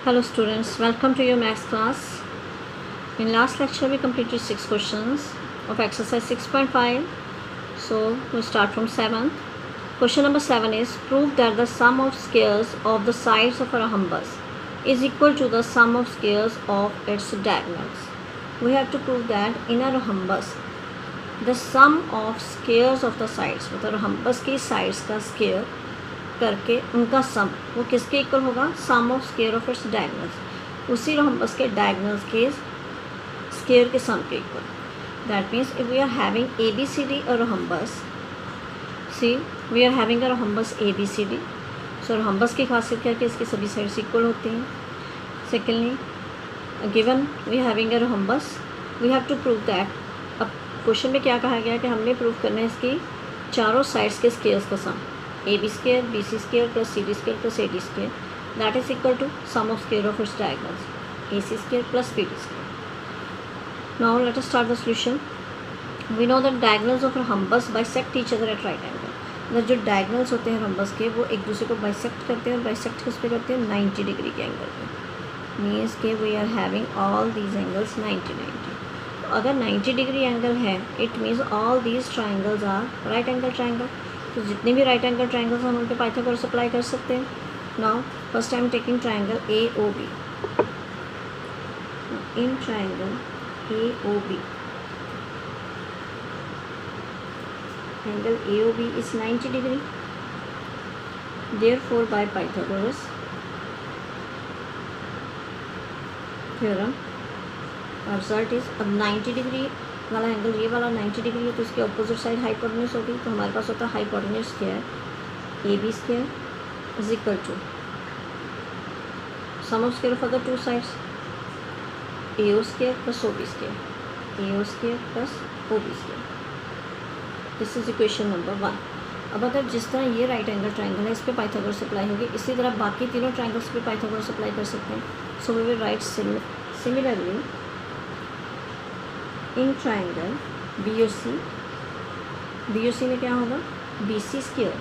Hello students, welcome to your maths class. In last lecture we completed 6 questions of exercise 6.5. So we'll start from 7th. Question number 7 is prove that the sum of squares of the sides of a rhombus is equal to the sum of squares of its diagonals. We have to prove that in a rhombus the sum of squares of the sides, मतलब rhombus की sides का square करके उनका सम वो किसके equal होगा, sum of square of its diagonals, उसी rhombus के डायगोनल्स के स्क्वायर के सम के equal. That means if we are having A B C D a rhombus, see we are having a rhombus A B C D. So rhombus की खासियत क्या है कि इसकी सभी साइड्स इक्वल होती हैं. Secondly given we are having a rhombus we have to prove that. अब क्वेश्चन में क्या कहा गया कि हमने प्रूव करना है इसकी चारों साइड्स के स्क्वायर्स का sum, A B square B C square plus C D square plus A D square, that is equal to sum of square of its diagonals A C square plus B D square. Now let us start the solution. We know that diagonals of rhombus bisect each other at right angle. मतलब जो diagonals होते हैं rhombus के वो एक दूसरे को bisect करते हैं, और बाइसेक्ट किस पे करते हैं, 90 डिग्री के एंगल पे. मीन्स के we are having all these angles 90. अगर 90 डिग्री एंगल है it means all these triangles are right angle triangle. तो जितने भी राइट एंगल ट्राइंगल्स हम उन पर पाइथागोरस अप्लाई कर सकते हैं. Now first I am taking triangle A O B. In triangle A O B angle A O B is 90 degree. Therefore by Pythagoras theorem result is, अब 90 degree वाला angle ये वाला 90 डिग्री है तो इसके अपोजिट साइड हाइपोटेन्यूज होगी. तो हमारे पास होता है hypotenuse square A B square is equal to sum of square of other two sides A O square plus O B square, A O square plus O B square. This is equation number 1. अब अगर जिस तरह ये right angle triangle है इस पर Pythagoras apply होगी, इसी तरह बाकी तीनों ट्राइंगल्स पे पाइथागोरस अप्लाई कर सकते हैं. So we will write similarly in triangle B O C. B O C में क्या होगा, B C square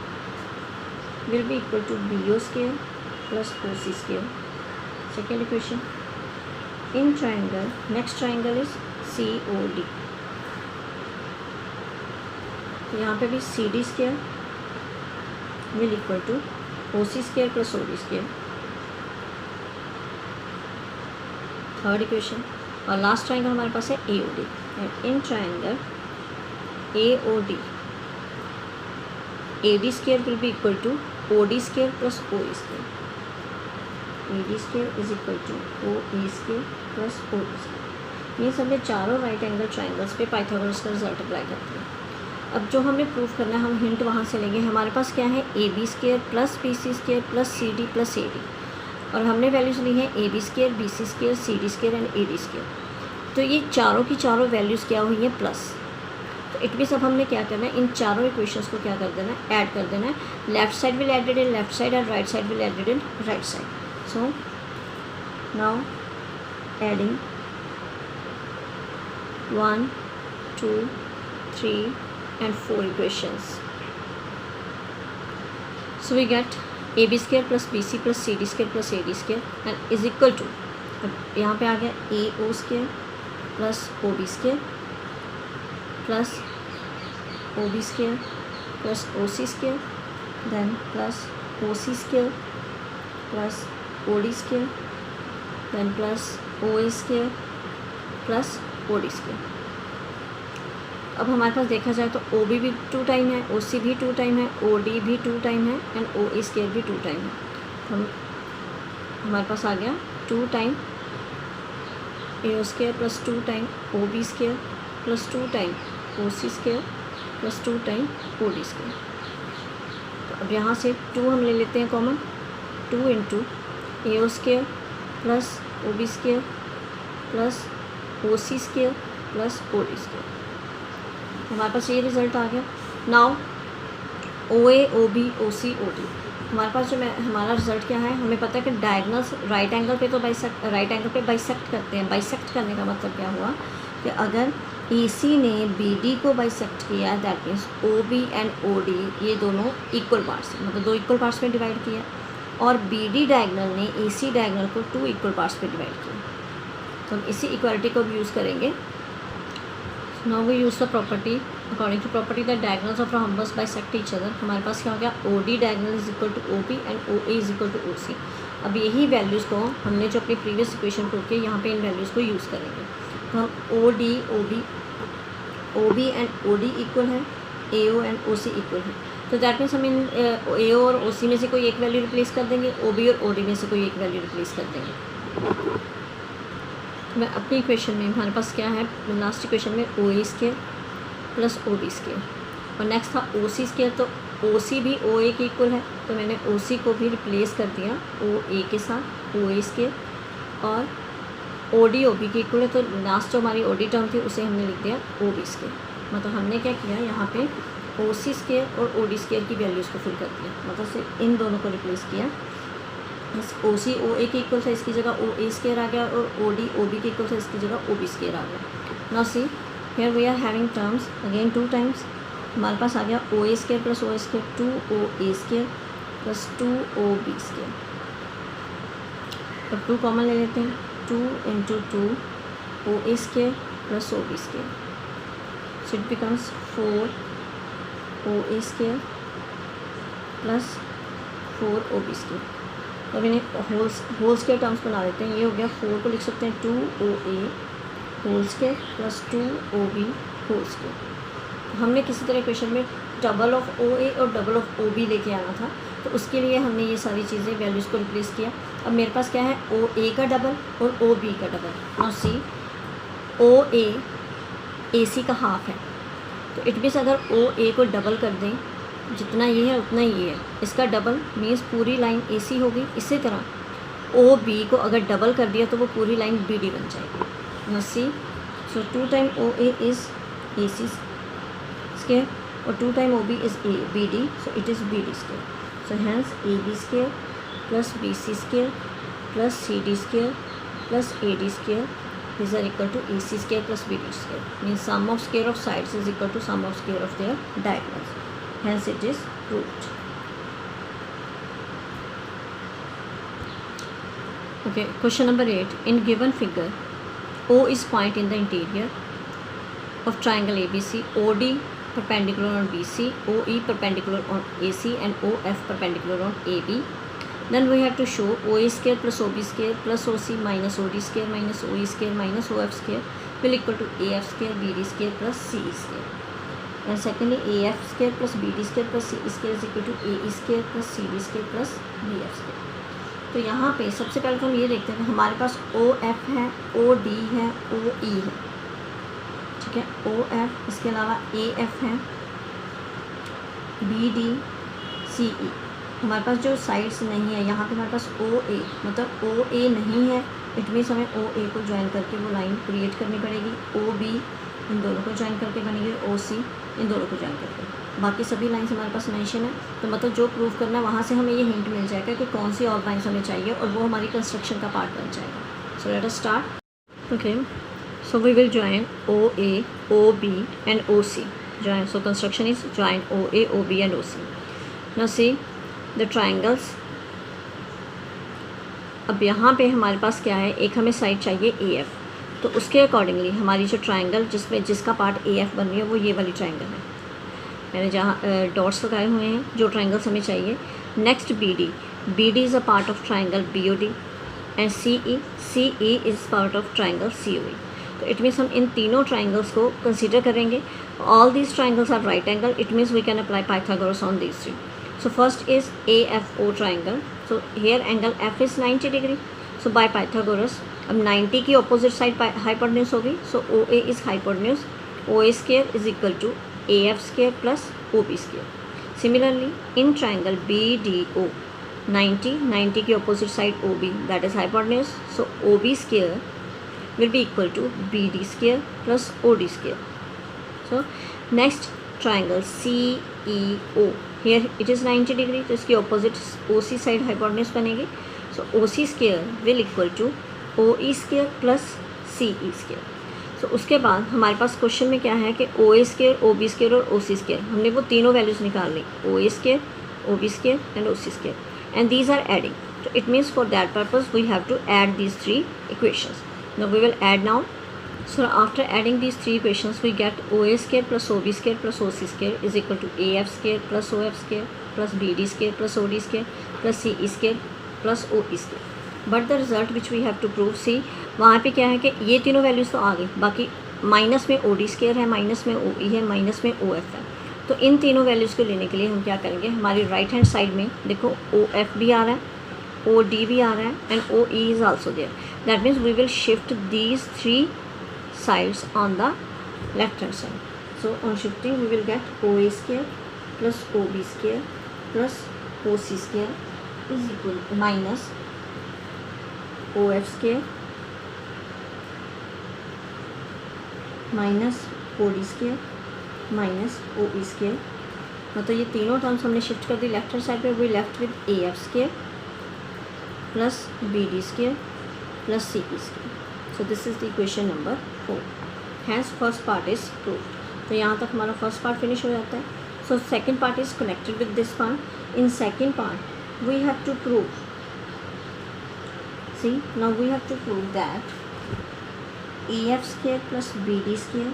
will be equal to B O square plus O C square. Second equation in triangle next triangle is C O D. यहाँ पे भी C D square will equal to O C square plus O D square. Third equation और last triangle हमारे पास है A O D. In triangle A O D A D square will be equal to O D square plus O A square. A D square is equal to O A square plus O D square. ये सब चारों right angle triangles पे Pythagoras का result apply करते हैं. अब जो हमें प्रूफ करना है हम हिंट वहाँ से लेंगे. हमारे पास क्या है, A B square plus B C square plus C D plus A D, और हमने वैल्यूज ली हैं A B square B C square C D square and A D square. तो ये चारों की चारों वैल्यूज़ क्या हुई हैं, प्लस. तो इट मीन्स अब हमने क्या करना है, इन चारों इक्वेशंस को क्या कर देना है, ऐड कर देना है. Left side will added in left side and right side will added in right side. So now adding 1 2 3 and 4 equations. So we get ab square plus bc plus cd square plus ad square and is equal to, अब यहाँ पे आ गया ao square plus ob square plus ob square plus oc square then plus oc square plus od square then plus oa square plus od square. अब हमारे पास देखा जाए तो ओ बी भी 2 टाइम है, ओ सी भी 2 टाइम है, ओ डी भी 2 टाइम है एंड ओ ए स्क्वायर भी 2 टाइम है. तो हमारे पास आ गया 2 time A O square plus 2 time O B square plus 2 time O C square plus 2 time O D square. तो अब यहाँ से 2 हम ले लेते हैं common. 2 into A O square plus O B square plus O C square plus O D square. हमारे पास ये रिज़ल्ट आ गया. Now O A O B O C O D हमारे पास जो हमारा रिज़ल्ट क्या है, हमें पता है कि डायगोनल्स राइट एंगल पे तो राइट एंगल पे बाइसेक्ट करते हैं. बाइसेक्ट करने का मतलब क्या हुआ कि अगर ए सी ने बी डी को बाइसेक्ट किया that means O B and O D ये दोनों इक्वल पार्ट्स, मतलब 2 इक्वल पार्ट्स में डिवाइड किया. और बी डी डायगनल ने ए सी डायगनल को 2 इक्वल पार्ट्स पे डिवाइड किया। तो हम इसी इक्वालिटी को भी यूज़ करेंगे। Now we use the property according to property that diagonals of rhombus bisect each other. हमारे पास क्या हो गया, O D diagonal is equal to O B and O A is equal to O C. अब यही values को हमने जो अपनी प्रीवियस इक्वेशन प्रूव की यहाँ पे इन वैल्यूज़ को यूज़ करेंगे। तो हम O B and O D equal है, A O and O C equal है। तो दैट मीन्स हम इन ए ओ और ओ सी में से कोई एक वैल्यू रिप्लेस कर देंगे, ओ बी और ओ डी में से कोई एक वैल्यू रिप्लेस कर देंगे। मैं अपनी इक्वेशन में हमारे पास क्या है, लास्ट इक्वेशन में O A square plus O B square और नेक्स्ट था ओ सी स्केयर। तो ओ सी भी ओ ए के इक्वल है, तो मैंने ओ सी को भी रिप्लेस कर दिया ओ ए के साथ, ओ ए स्केयर, और ओ डी ओ बी के इक्वल है। तो लास्ट जो हमारी ओ डी टर्म थी उसे हमने लिख दिया ओ बी स्केयर। मतलब हमने क्या किया, यहाँ पे ओ सी स्केयर और ओ डी स्केयर की वैल्यूज़ को फिल कर दिया, मतलब सिर्फ इन दोनों को रिप्लेस किया। ओ सी ओ ए के इक्वल था, इसकी जगह ओ ए स्केयर आ गया, और ओ डी ओ बी के इक्वल था, इसकी जगह ओ बी स्केयर आ गया। Now see here we are having terms again 2 times. हमारे पास आ गया O A square plus O square 2 O A square plus 2 O B square. अब 2 कॉमन ले लेते हैं, 2 into 2 O A square plus O B square, so it becomes 4 O A square plus 4 O B square. अब इन्हें whole square terms बना देते हैं। ये हो गया 4 को लिख सकते हैं 2 O A whole square plus 2 O B whole square. हमने किसी तरह क्वेश्चन में डबल ऑफ ओ ए और डबल ऑफ ओ बी लेके आना था, तो उसके लिए हमने ये सारी चीज़ें वैल्यूज़ को रिप्लेस किया। अब मेरे पास क्या है, ओ ए का डबल और ओ बी का डबल। और सी ओ ए सी का हाफ है, तो इट मीन्स अगर ओ ए को डबल कर दें, जितना ये है उतना ये है, इसका डबल मीन्स पूरी लाइन ए सी होगी। इसी तरह ओ बी को अगर डबल कर दिया तो वो पूरी लाइन बी डी बन जाएगी। C so 2 time O A is A C square और 2 time O B is A B D, so it is B D square. So hence A B square plus B C square plus C D square plus A D square these are equal to AC square plus BD square, means sum of square of sides is equal to sum of square of their diagonals, hence it is proved. Okay, question number 8. In given figure, O is point in the interior of triangle ABC, OD perpendicular on BC, OE perpendicular on AC and OF perpendicular on AB. Then we have to show OA square plus OB square plus OC minus OD square minus OE square minus OF square will equal to AF square BD square plus CE square. And secondly, AF square plus BD square plus CE square is equal to AE square plus CD square plus BF square. तो यहाँ पे सबसे पहले तो हम ये देखते हैं कि हमारे पास OF है, OD है, OE है, ठीक है। OF, इसके अलावा AF है, BD, CE। हमारे पास जो साइड्स नहीं है, यहाँ पे हमारे पास OA, मतलब OA नहीं है, इट मीन्स हमें OA को ज्वाइन करके वो लाइन क्रिएट करनी पड़ेगी। OB इन दोनों को ज्वाइन करके बनेगी, OC इन दोनों को ज्वाइन करके। बाकी सभी लाइन्स हमारे पास मेंशन है, तो मतलब जो प्रूव करना है वहाँ से हमें ये हिंट मिल जाएगा कि कौन सी और लाइन्स हमें चाहिए, और वो हमारी कंस्ट्रक्शन का पार्ट बन जाएगा। So let us start. Okay, so we will join OA, OB and OC। Join, so construction is join OA, OB and OC। Now see the triangles. अब यहाँ पे हमारे पास क्या है, एक हमें साइड चाहिए AF, तो उसके अकॉर्डिंगली हमारी जो ट्राइंगल जिसका पार्ट AF बन रही है वो ये वाली ट्राइंगल है। मैंने जहाँ डॉट्स लगाए हुए हैं जो ट्राइंगल्स हमें चाहिए। Next BD is a part of triangle BOD and CE is part of triangle COE। तो इट मीन्स हम इन तीनों ट्राइंगल्स को कंसिडर करेंगे। All these triangles are right angle, it means we can apply Pythagoras on these three. So first is AFO triangle. So here angle F is 90 degree. So by Pythagoras, अब 90 की opposite side hypotenuse होगी. So OA is hypotenuse. OA square is equal to AF square plus OB square. Similarly, in triangle BDO, 90 की opposite side OB, that is hypotenuse. So OB square will be equal to BD square plus OD square. So next triangle CEO. Here it is 90 degree, तो इसकी opposite OC side hypotenuse बनेगी. So OC square will equal to OE square plus CE square. So उसके बाद हमारे पास question में क्या है कि OA square, OB square और OC square, हमने वो तीनों वैल्यूज़ निकाल ली, OA square, OB square and OC square। and these are adding. So it means for that purpose we have to add these three equations. Now we will add now. So after adding these three equations we get OA square plus OB square plus OC square is equal to AF square plus OF square plus BD square plus OD square plus CE square plus OE square. But the result which we have to prove, see वहाँ पे क्या है कि ये तीनों values तो आ गई, बाकी माइनस में OD स्केयर है, माइनस में OE है, माइनस में OF है. तो इन तीनों वैल्यूज़ को लेने के लिए हम क्या करेंगे, हमारी राइट हैंड साइड में देखो OF भी आ रहा है, OD भी आ रहा है and OE is also there. That means we will shift these three sides on the left hand side. So on shifting we will get OA square plus OB square plus OC square is equal to minus OF square minus OD square minus OE square. मतलब ये तीनों terms हमने shift कर दी left hand side पे. We left with AF square plus BD square plus CE square. So this is the equation number 4. Hence first part is proved. तो यहाँ तक हमारा first part finish हो जाता है. So second part is connected with this part. In second part we have to prove. See, now we have to prove that AF square plus BD square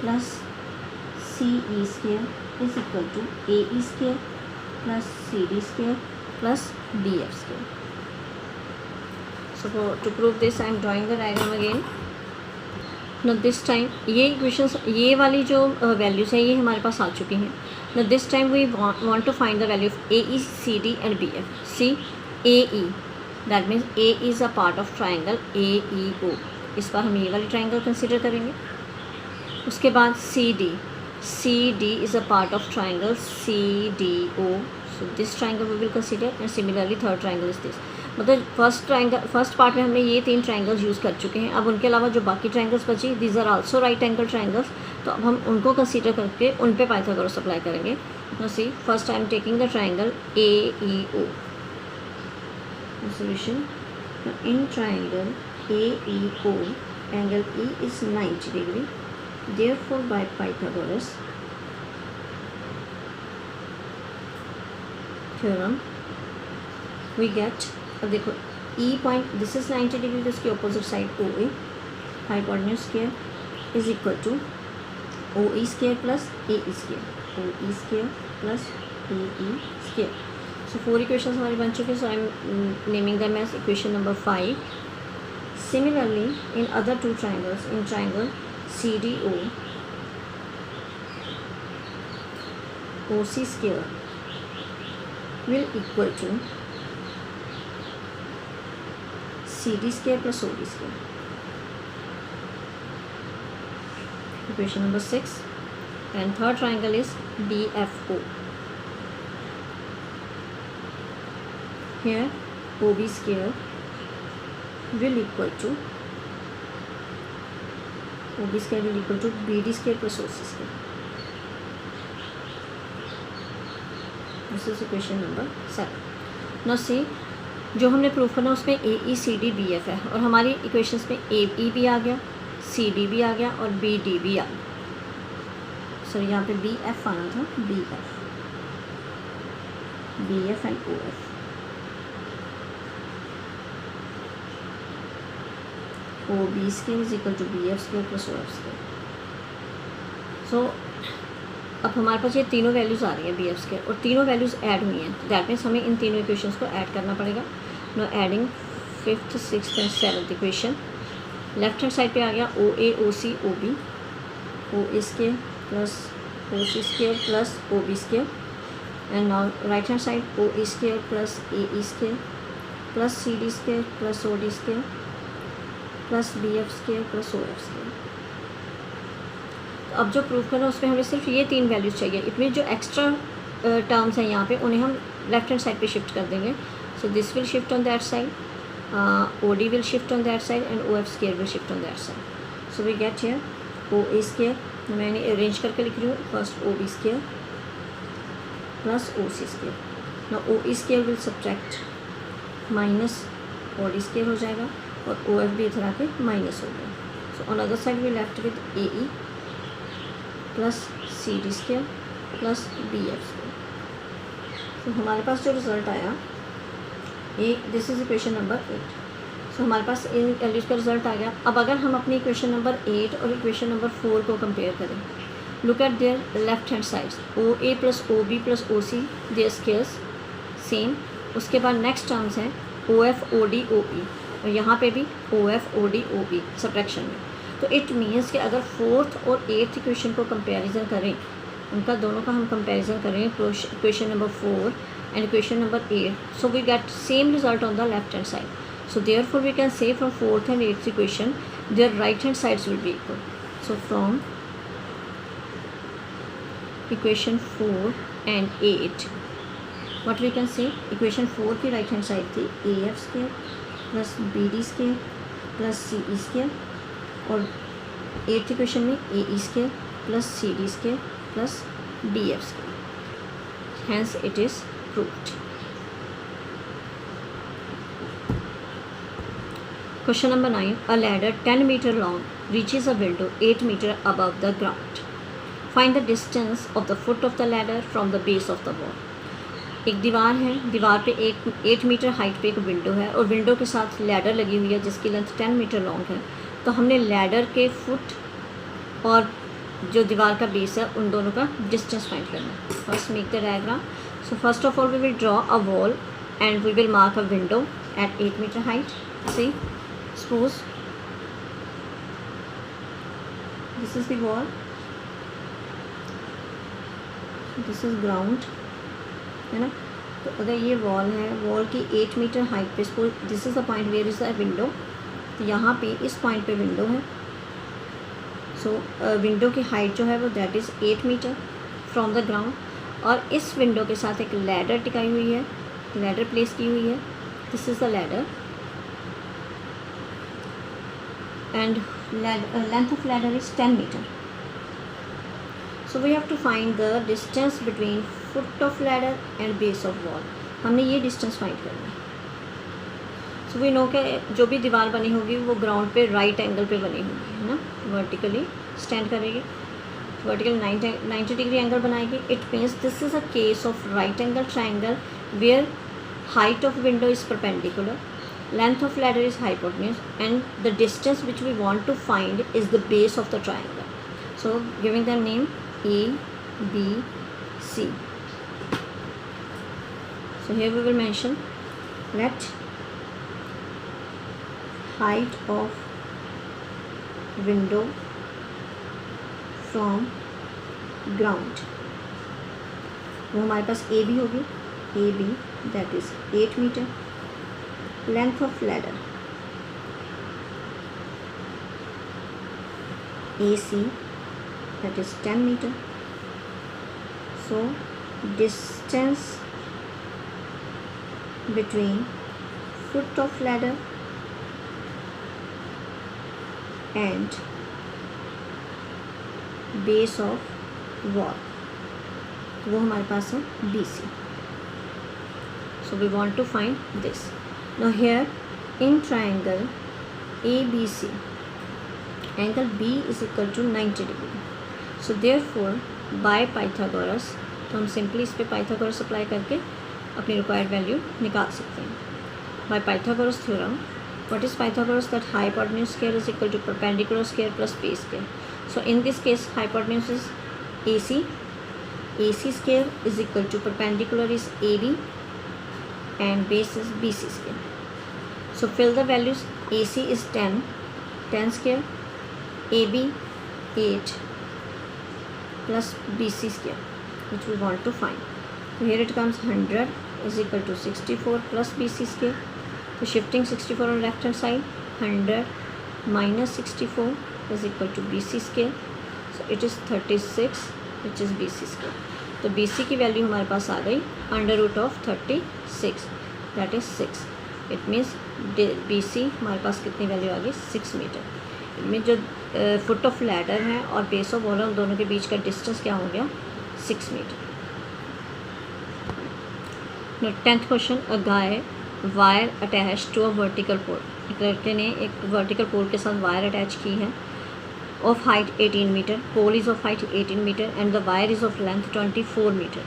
plus CE square is equal to AE square plus CD square plus BF square. So to prove this I am drawing the diagram again. Now this time ये equations, ये वाली जो values है ये हमारे पास आ चुकी हैं. Now this time we want to find the value of AE, CD and BF. See, AE that means A is a part of triangle AEO. इस बार हम ये वाली triangle consider करेंगे. उसके बाद CD is a part of triangle CDO. So this triangle we will consider and similarly third triangle is this. मतलब first part में हमने ये तीन ट्रायंगल्स यूज़ कर चुके हैं. अब उनके अलावा जो बाकी ट्रायंगल्स बची, these are also right angle triangles. तो अब हम उनको कंसीडर करके उन पे पाइथागोरस अप्लाई करेंगे. Now see, first I am taking the triangle AEO. Solution in triangle AEO angle E is 90 degree. Therefore by Pythagoras theorem we get, अब देखो E point this is 90 degree, तो इसकी opposite side OA, hypotenuse square is equal to OE square plus AE square, OE square plus AE square. So 4 equations हमारी बन चुके हैं. So I am naming them as equation number 5. Similarly in other two triangles, in triangle CDO OC square will equal to CD square plus OD square. Equation number 6. And third triangle is BFO. Here OB square will equal to BD square plus OC square. This is equation number 7. Now see, जो हमने prove करना उसमें AE CD BF है और हमारी equations में AE भी आ गया, CD भी आ गया और BD भी आ गया. सॉरी यहाँ पे BF आना था, BF and OF. OB square is equal to BF square plus OF square. So अब हमारे पास ये तीनों वैल्यूज़ आ रही हैं BF स्क्वायर और तीनों वैल्यूज़ ऐड हुई हैं. दैट मीन्स हमें इन तीनों इक्वेशंस को ऐड करना पड़ेगा. Now adding 5th, 6th and 7th equation. Left hand side पे आ गया OA OC OB, OA square plus OC square plus OB square. And now right hand side OE square plus AE square plus CD square plus OD square plus BF square plus OF square. अब जो prove करना है उसमें हमें सिर्फ ये तीन values चाहिए. इतने जो एक्स्ट्रा टर्म्स हैं यहाँ पे उन्हें हम लेफ्ट हैंड साइड पे शिफ्ट कर देंगे. So this will shift on that side, OD will shift on that side and OF square will shift on that side. So we get here OA square, मैंने arrange करके लिख रही हूँ. First OB square plus OC square. Now OE square will subtract minus OD square हो जाएगा और OF भी इधर आके माइनस हो गया. So on other side we left with AE plus CD square plus BF square. तो हमारे पास जो रिज़ल्ट आया this is equation number 8। So हमारे पास इन वैल्यूज़ का रिजल्ट आ गया। अब अगर हम अपनी इक्वेशन नंबर 8 और इक्वेशन नंबर 4 को कंपेयर करें, look at their left hand sides, O A plus O B plus O C, their squares same. उसके बाद नेक्स्ट टर्म्स हैं ओ एफ ओ डी ओ ई, और यहाँ पे भी O F O D O E subtraction में। तो इट मीन्स कि अगर फोर्थ और एट्थ इक्वेशन को कंपेरिजन करें, उनका दोनों का हम कंपेरिजन करें, equation number 4 and equation number 8, so we get same result on the left hand side. So therefore we can say from 4th and 8th equation their right hand sides will be equal. So from equation 4 and 8 what we can say, equation 4 की right hand side थी AF square plus BD square plus CE square, और 8th equation में AE square plus CD square plus BF square. Hence it is proved. Question number 9. A ladder 10 meter long reaches a window 8 meter above the ground. Find the distance of the foot of the ladder from the base of the wall. एक दीवार है, दीवार पे 8 metre height पे एक window है, और window के साथ लैडर लगी हुई है जिसकी लेंथ 10 मीटर लॉन्ग है। तो हमने लैडर के फुट और जो दीवार का बेस है उन दोनों का डिस्टेंस फाइंड करना है। First make the diagram. So first of all we will draw a wall and we will mark a window at 8 meter height. See, suppose this is the wall, this is ground, है ना। तो अगर ये wall है, wall की 8 metre height पे, suppose this is the point where is the window, तो यहाँ पे इस पॉइंट पे विंडो है। सो विंडो की हाइट जो है वो that is 8 metre from the ground, और इस विंडो के साथ एक लैडर टिकाई हुई है, लैडर प्लेस की हुई है, this is the ladder, and length of ladder is 10 metre. So we have to find the distance between foot of ladder and base of wall. हमने ये डिस्टेंस फाइंड करना है। सो वी नो कि जो भी दीवार बनी होगी वो ग्राउंड पे राइट एंगल पे बनी होगी, है ना, वर्टिकली स्टैंड करेगी, वर्टिकल 90 डिग्री एंगल बनाएगी। It means this is a case of right angle triangle where height of window is perpendicular, length of ladder is hypotenuse, and the distance which we want to find is the base of the triangle. So giving the name A, B, C. So here we will mention let height of window from ground, वो हमारे पास A B होगी, A B that is 8 metre, length of ladder A C that is 10 metre. So distance between foot of ladder and base of wall, वो हमारे पास है BC. So we want to find this. Now here in triangle ABC, angle B is equal to 90 degree. So therefore by Pythagoras, तो हम simply इस पर Pythagoras apply करके अपनी रिक्वायर्ड वैल्यू निकाल सकते हैं. By Pythagoras theorem, what is Pythagoras? That hypotenuse square is equal to perpendicular square plus base square. So in this case hypotenuse is AC, AC square is equal to perpendicular is AB and base is BC square. So fill the values. AC is 10 square, AB 8 plus BC square, which we want to find. So here it comes 100 is equal to 64 plus BC square. So shifting 64 on left hand side, 100 minus 64 is equal to BC square. So it is 36 which is BC square. तो BC की value हमारे पास आ गई under root of 36 that is 6. It means BC हमारे पास कितनी value आ गई? 6 मीटर. इनमें जो फुट ऑफ लैडर है और बेस ऑफ वॉल, उन दोनों के बीच का डिस्टेंस क्या हो गया? 6 metre. 10th question, a guy wire attach to a vertical pole. एक लड़के ने एक वर्टिकल पोल के साथ वायर अटैच की है of height 18 meter, pole is of height 18 meter and the wire is of length 24 meter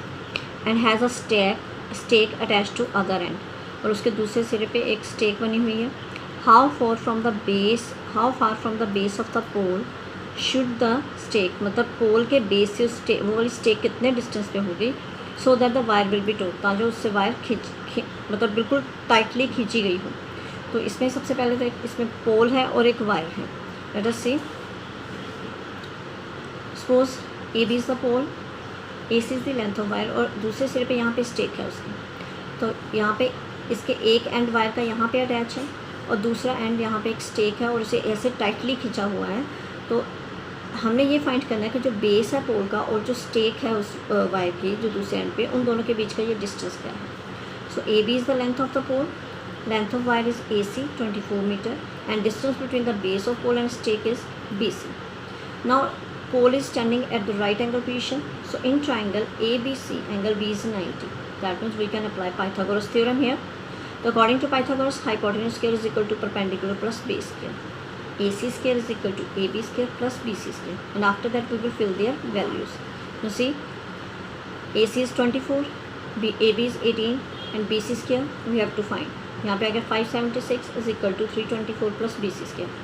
and has a stack stake attach to other end, और उसके दूसरे सिरे पे एक स्टेक बनी हुई है. How far from the base of the pole should the stake, मतलब पोल के बेस से वो वाली स्टेक कितने डिस्टेंस पे होगी, so that the wire will be taught, ताकि उससे वायर मतलब बिल्कुल टाइटली खींची गई हो. तो इसमें सबसे पहले तो इसमें पोल है और एक वायर है. Let us see. Suppose A B is the pole, A C is the length of wire, और दूसरे सिरे पे यहाँ पे स्टेक है उसकी. तो यहाँ पे इसके एक एंड वायर का यहाँ पे अटैच है और दूसरा एंड यहाँ पे एक स्टेक है और उसे ऐसे टाइटली खींचा हुआ है. तो हमने ये फाइंड करना है कि जो बेस है पोल का और जो स्टेक है उस वायर की जो दूसरे एंड पे, उन दोनों के बीच का ये डिस्टेंस क्या है. So A B is the length of the pole, length of wire is A C 24 meter, and distance between the base of pole and stake is B C. Now pole is standing at the right angle position, so in triangle ABC angle B is 90. That means we can apply Pythagoras theorem here. So according to Pythagoras, hypotenuse square is equal to perpendicular plus base square. AC square is equal to AB square plus BC square, and after that we will fill their values. Now see, AC is 24, AB is 18, and BC square we have to find. यहाँ पे अगर 576 is equal to 324 plus BC square.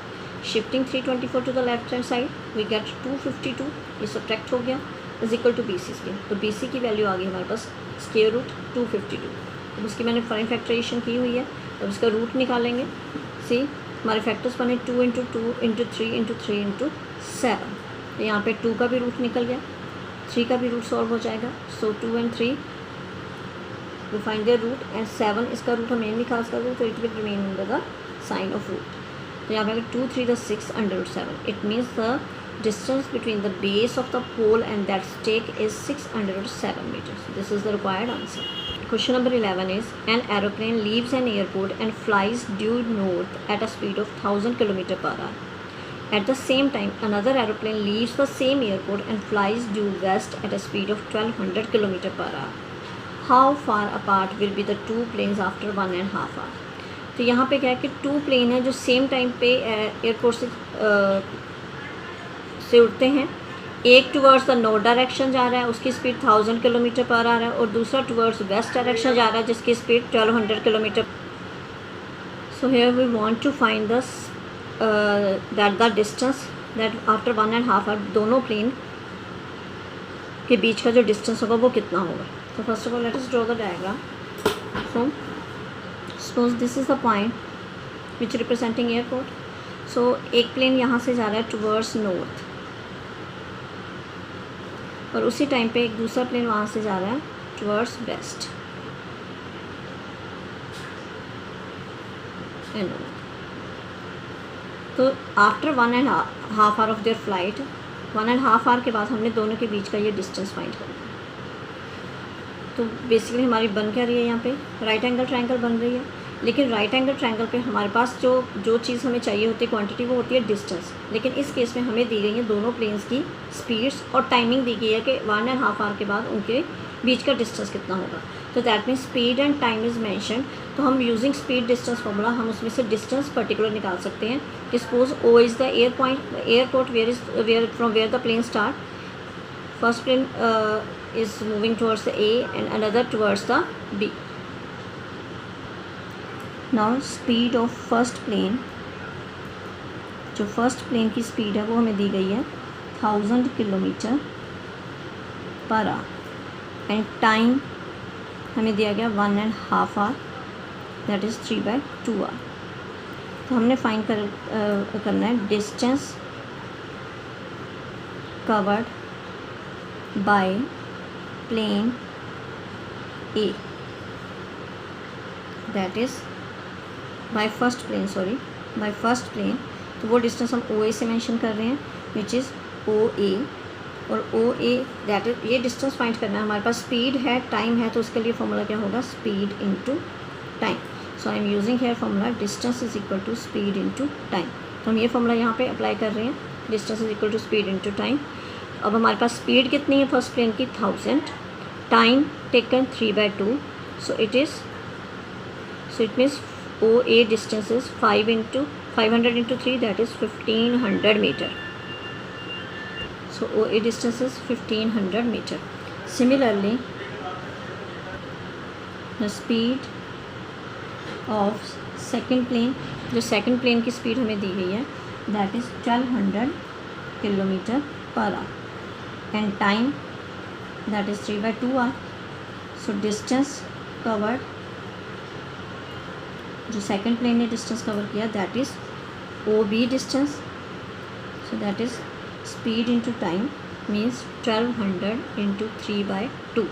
Shifting 324 to the left hand side we get 252, ये subtract हो गया, is equal to BC square. तो BC की value आ गई हमारे पास स्क्वायर रूट 252. अब उसकी मैंने फाइन फैक्टराइजेशन की हुई है, अब इसका रूट निकालेंगे. सी हमारे फैक्टर्स बने 2 इंटू 2 इंटू 3 इंटू 3 इंटू 7. तो यहाँ पे 2 का भी रूट निकल गया, 3 का भी रूट सॉल्व हो जाएगा. So 2 and 3 we find their root, and 7 इसका रूट हम नहीं निकाल सकते, तो it will remain under the sign of root. तो यहाँ पे अगर 2 3 6 under 7, it means the distance between the base of the pole and that stake is 6 under 7 metres. This is the required answer. Question number 11 is an aeroplane leaves an airport and flies due north at a speed of 1000 kilometre per our. At the same time, another aeroplane leaves the same airport and flies due west at a speed of 1200 km per hour. How far apart will be the two planes after 1.5 hours? तो यहाँ पे क्या है कि 2 plane है जो same time पे airport से उड़ते हैं. एक टुवर्ड्स द नॉर्थ डायरेक्शन जा रहा है, उसकी स्पीड 1000 किलोमीटर पर आ रहा है, और दूसरा टुवर्ड्स वेस्ट डायरेक्शन जा रहा है जिसकी speed 1200 kilometre. So here we want to find that the distance that after 1.5 hour दोनों प्लेन के बीच का जो डिस्टेंस होगा वो कितना होगा. तो first of all let us draw the diagram. So suppose this is the point which representing airport. so एक प्लेन यहाँ से जा रहा है towards north, और उसी टाइम पे एक दूसरा प्लेन वहाँ से जा रहा है towards west and north. तो after 1.5 hour of their flight, 1.5 hour के बाद हमने दोनों के बीच का ये डिस्टेंस फाइंड करना है. तो बेसिकली हमारी बन क्या रही है, यहाँ पे राइट एंगल ट्रायंगल बन रही है. लेकिन राइट एंगल ट्रायंगल पे हमारे पास जो चीज़ हमें चाहिए होती है क्वांटिटी, वो होती है डिस्टेंस. लेकिन इस केस में हमें दी गई है दोनों प्लेन्स की स्पीड्स और टाइमिंग दी गई है कि 1.5 आवर के बाद उनके बीच का डिस्टेंस कितना होगा. तो that means speed and time is mention. तो हम यूजिंग स्पीड डिस्टेंस फॉर्मूला हम उसमें से डिस्टेंस पर्टिकुलर निकाल सकते हैं. कि suppose O is the airport from where the plane start. First plane is moving towards the A and another towards the B. Now speed of first plane, जो first plane की speed है वो हमें दी गई है 1000 kilometre per hour, and time हमें दिया गया 1.5 आवर, दैट इज़ 3/2 आवर. तो हमने फाइंड करना है distance covered by plane A, that is by first plane. तो वो डिस्टेंस हम OA से मेंशन कर रहे हैं विच इज़ OA, और OA दैट इज ये डिस्टेंस फाइंड करना है. हमारे पास स्पीड है, टाइम है, तो उसके लिए फॉर्मूला क्या होगा, speed into time. So I am using here formula distance is equal to speed into time. तो हम ये फॉर्मूला यहाँ पे अप्लाई कर रहे हैं, distance is equal to speed into time. अब हमारे पास स्पीड कितनी है फर्स्ट प्लेन की 1000, time taken 3/2, so it means OA distance is 500 into 3, that is 1500 meter. So OA distance is 1500 meter. Similarly the speed of second plane, जो second plane की speed हमें दी गई है that is 1200 kilometre per hour and time that is 3/2 hour. So distance covered, जो second plane ने distance cover किया that is O B distance. So that is speed into time means 1200 into 3/2.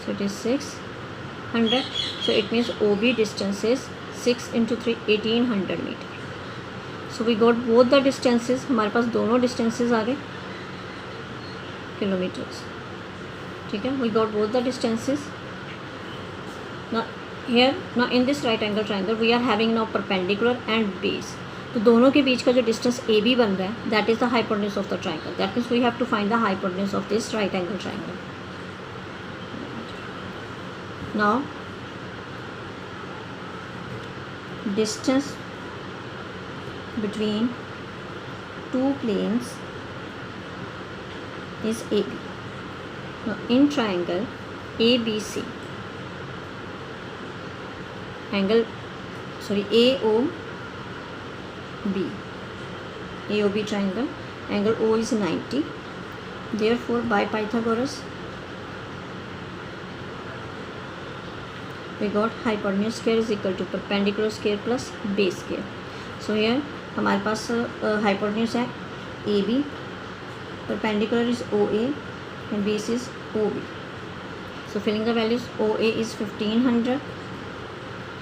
So it is 600. So it means O B distance is 6 into 3 1800 metre. So we got both the distances, हमारे पास दोनों distances आ गए kilometres. ठीक है, we got both the distances. Now here, now in this right angle triangle we are having now perpendicular and base. तो दोनों के बीच का जो डिस्टेंस ए बी बन रहा है that is the hypotenuse of the triangle. That means we have to find the hypotenuse of this right angle triangle. Now distance between two planes is AB. Now in triangle ABC, angle AOB triangle, angle O is 90. Therefore by Pythagoras we got hypotenuse square is equal to perpendicular square plus base square. So here हमारे पास hypotenuse है A B, perpendicular is O A and base is O B. So filling the values O A is 1500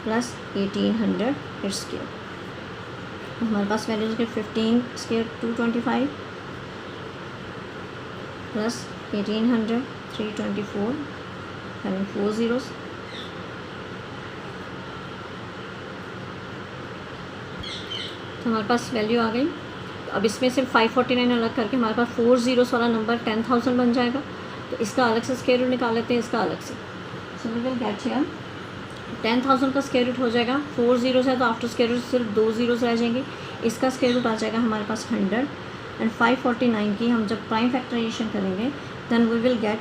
plus 1800 its square. हमारे पास values के 15 square 225 plus 1800 324 having 4 zeros. तो हमारे पास value आ गई. तो अब इसमें से 549 अलग करके हमारे पास 4 zeros वाला नंबर 10,000 बन जाएगा. तो इसका अलग से स्क्वायर रूट निकाल लेते हैं, इसका अलग से. So we will get here 10,000 का स्क्वायर रूट हो जाएगा. 4 zeros है तो आफ्टर स्क्वायर रूट सिर्फ 2 zeros रह जाएंगे. इसका स्क्वायर रूट आ जाएगा हमारे पास 100 एंड 549 की हम जब प्राइम फैक्टराइजेशन करेंगे then we will get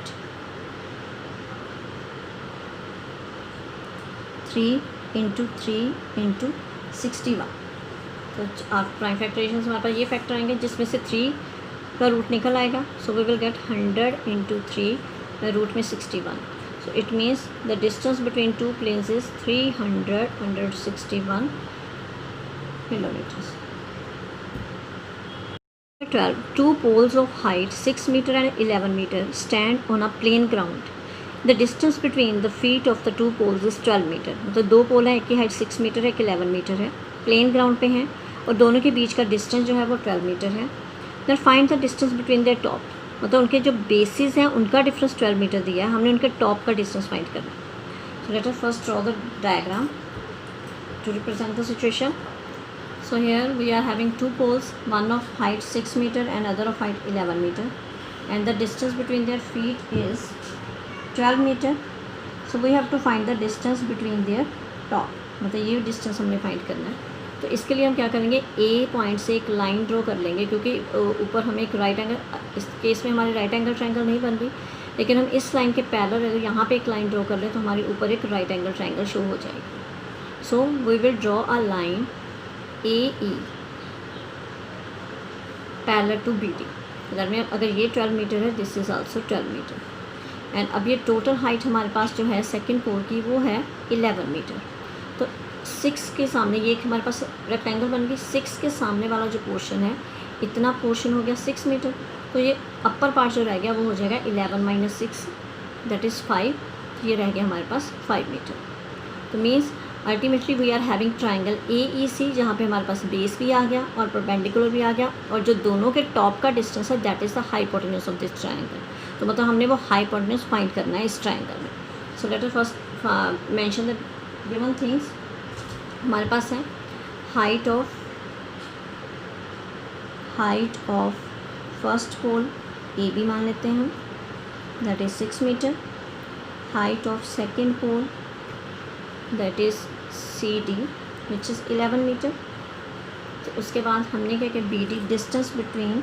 3 into 3 into 61. तो आप प्राइम फैक्टराइजेशन से हमारे पास ये फैक्टर आएंगे जिसमें से 3 का रूट निकल आएगा. So we will get 100 into 3 root में 61. So it means the distance between two planes is 361 kilometres. 12. Two poles of height 6 meter and 11 meter stand on a plain ground. The distance between the feet of the two poles is 12 meter. मतलब दो पोल हैं, एक की height 6 metre है, एक 11 metre है, plane ground पे हैं और दोनों के बीच का डिस्टेंस जो है वो 12 मीटर है. Then find the distance between their top. मतलब उनके जो बेसिस हैं उनका डिफरेंस 12 मीटर दिया है, हमने उनके टॉप का डिस्टेंस फाइंड करना है. So let us first draw the diagram to represent the situation. So here we are having two poles, one of height 6 meter and other of height 11 meter, and the distance between their feet is 12 meter. So we have to find the distance between their top. मतलब ये distance हमने find करना है. तो इसके लिए हम क्या करेंगे, ए पॉइंट से एक लाइन ड्रॉ कर लेंगे क्योंकि ऊपर हमें एक राइट एंगल, इस केस में हमारी राइट एंगल ट्रायंगल नहीं बन रही, लेकिन हम इस लाइन के पैरेलल अगर यहाँ पे एक लाइन ड्रॉ कर लें तो हमारे ऊपर एक राइट एंगल ट्रायंगल शो हो जाएगी. So we will draw a line AE parallel to BD. अगर ये 12 मीटर है this is also 12 metre. And अब ये टोटल हाइट हमारे पास जो है सेकंड पोल की वो है 11 मीटर. तो 6 के सामने ये हमारे पास रेक्टेंगल बन गई. 6 के सामने वाला जो पोर्शन है इतना पोर्शन हो गया 6 मीटर. तो ये अपर पार्ट जो रह गया वो हो जाएगा 11 माइनस 6 दैट इज़ 5. ये रह गया हमारे पास 5 मीटर. तो means ultimately we are having triangle AEC जहाँ पे हमारे पास बेस भी आ गया और परपेंडिकुलर भी आ गया और जो दोनों के टॉप का डिस्टेंस है that is the hypotenuse of this triangle. तो मतलब हमने वो हाइपोटेन्यूज फाइंड करना है इस ट्राइंगल में. So let us first mention the given things. हमारे पास है height of first pole AB मान लेते हैं हम, that is 6 metre. Height of second pole that is CD which is 11 metre. तो उसके बाद हमने क्या किया, BD distance between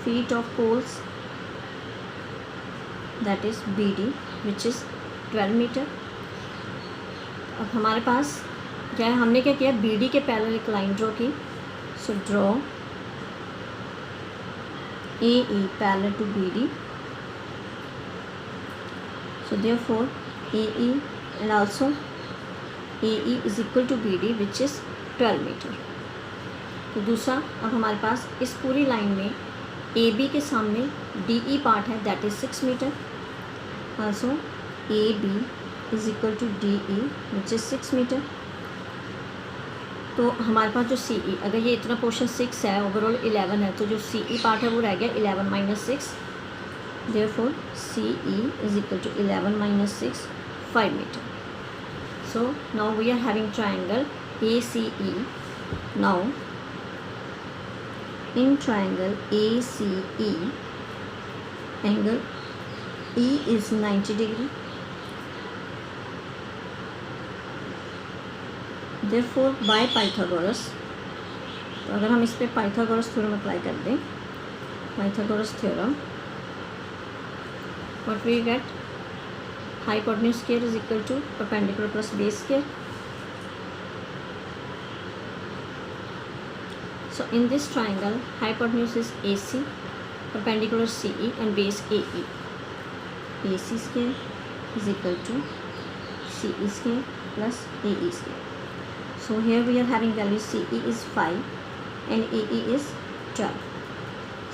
feet of poles that is B D which is 12 metre. अब हमारे पास क्या है, हमने क्या किया, बी डी के पैरेलल एक लाइन ड्रॉ की। So draw A E parallel to B D. So therefore A E and also A E is equal to B D which is 12 metre. तो दूसरा, अब हमारे पास इस पूरी लाइन में ए बी के सामने डी ई पार्ट है that is 6 metre. Also A B is equal to D E which is 6 metre. तो हमारे पास जो सी ई, अगर ये इतना पोर्शन 6 है, ओवरऑल 11 है, तो जो सी ई पार्ट है वो रह गया 11 minus 6। Therefore C E is equal to 11 minus 6 5 metre. So now we are having triangle ACE. Now in triangle ACE, angle E is 90 degree. Therefore by Pythagoras, तो अगर हम इस पर पाइथागोरस थ्योरम अप्लाई कर दें, Pythagoras theorem, what we get, hypotenuse square is equal to perpendicular plus base square. So in this triangle, hypotenuse is AC, perpendicular CE and base AE. AC square is equal to CE square plus AE square. So here we are having value CE is 5 and AE is 12.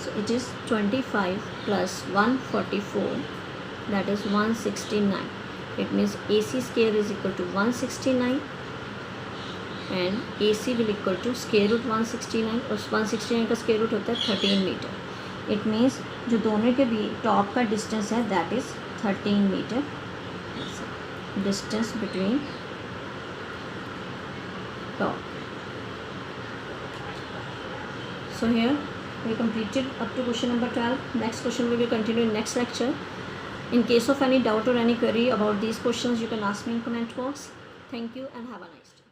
So it is 25 plus 144, that is 169. It means AC square is equal to 169 and AC will equal to square root 169 और 169 का square root होता है 13 metre. It means जो दोनों के भी top का distance है that is 13 metre, distance between top. So here we completed up to question number 12. Next question we will continue in next lecture. In case of any doubt or any query about these questions, you can ask me in comment box. Thank you and have a nice day.